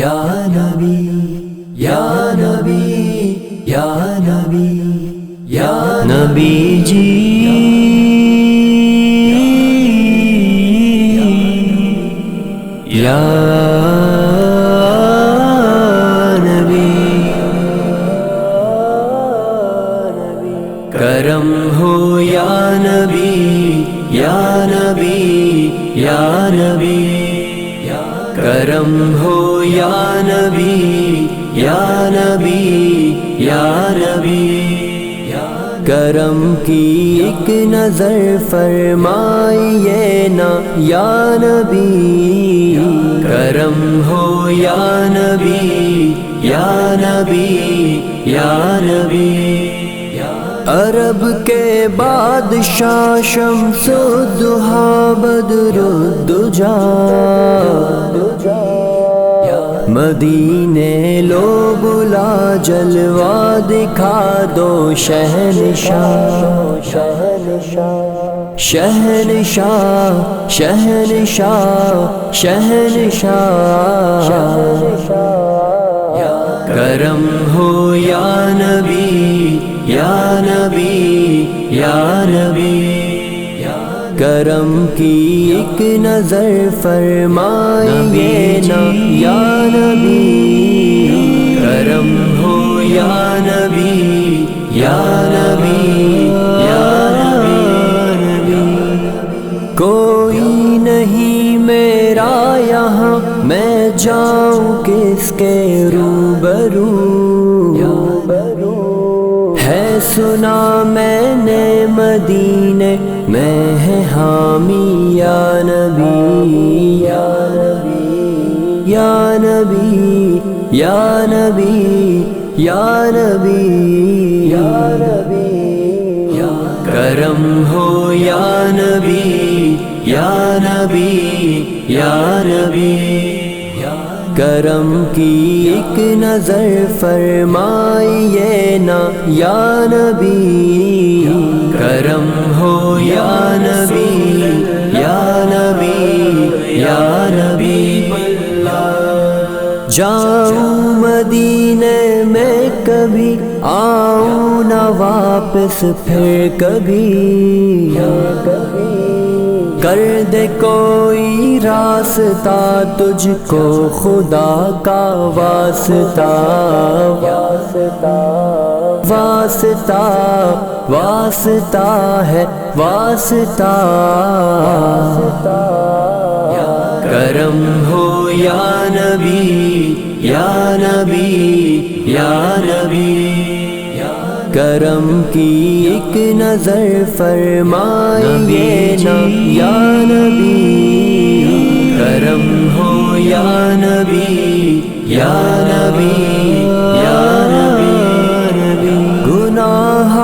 یا نبی یا نبی یا نبی یا نبی جی یا نبی کرم ہو یا نبی یا نبی یا نبی کرم ہو یا نبی یا نبی یا نبی کرم کی ایک نظر فرمائیے نا یا نبی کرم ہو یا نبی یا نبی یا نبی عرب کے بادشاہ شمس الضحیٰ بدر الدجا مدینے لو بلا جلوہ دکھا دو شہنشاہ شہنشاہ شہنشاہ شہنشاہ کرم ہو یا نبی یا نبی یا نبی کرم کی ایک نظر فرمائیے نا یا نبی کرم ہو یا نبی یا نبی یا نبی کوئی نہیں میرا یہاں میں جاؤں کس کے روبرو ہے سنا میں نے مدینے میں ہے حامی یا نبی یا نبی یا نبی یا نبی یا نبی یا نبی کرم ہو یا نبی یا نبی یا نبی کرم کی ایک نظر فرمائیے نا یا نبی کرم ہو یا نبی یا نبی یا نبی جاؤں مدینے میں کبھی آؤں نہ واپس پھر کبھی کر دے کوئی راستہ تجھ کو خدا کا واسطہ واسطہ واسطہ ہے واسطہ کرم ہو یا نبی یا نبی یا نبی کرم کی ایک نظر فرمائیے نا یا نبی کرم ہو یا نبی یا نبی یا نبی گناہ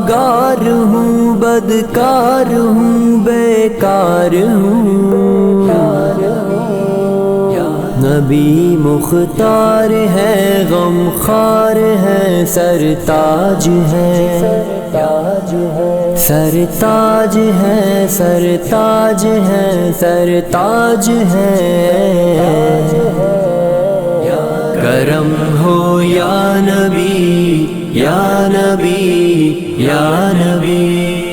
گار ہوں بدکار ہوں بیکار ہوں نبی مختار ہے غم خار ہے سرتاج ہے سرتاج ہے سرتاج ہے سرتاج ہے کرم ہو یا نبی یا نبی یا نبی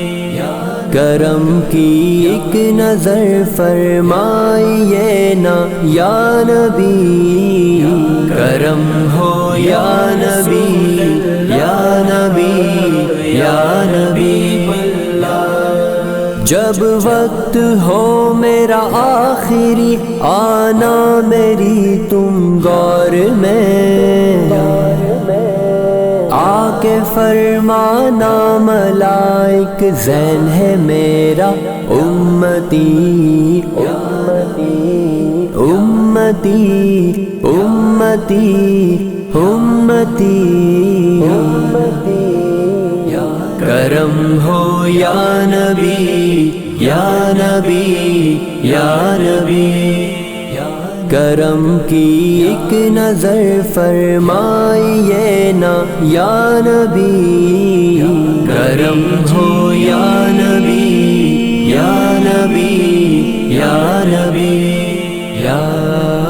کرم کی ایک نظر فرمائیے نا یا نبی کرم ہو یا نبی یا نبی یا نبی جب وقت ہو میرا آخری آنا میری تم غور میں آ کے فرمانا ملائک زین ہے میرا امتی امتی امتی امتی امتی کرم ہو یا نبی یا نبی یا نبی کرم کی ایک نظر فرمائیے نا یا نبی کرم ہو یا نبی یا نبی یا نبی یا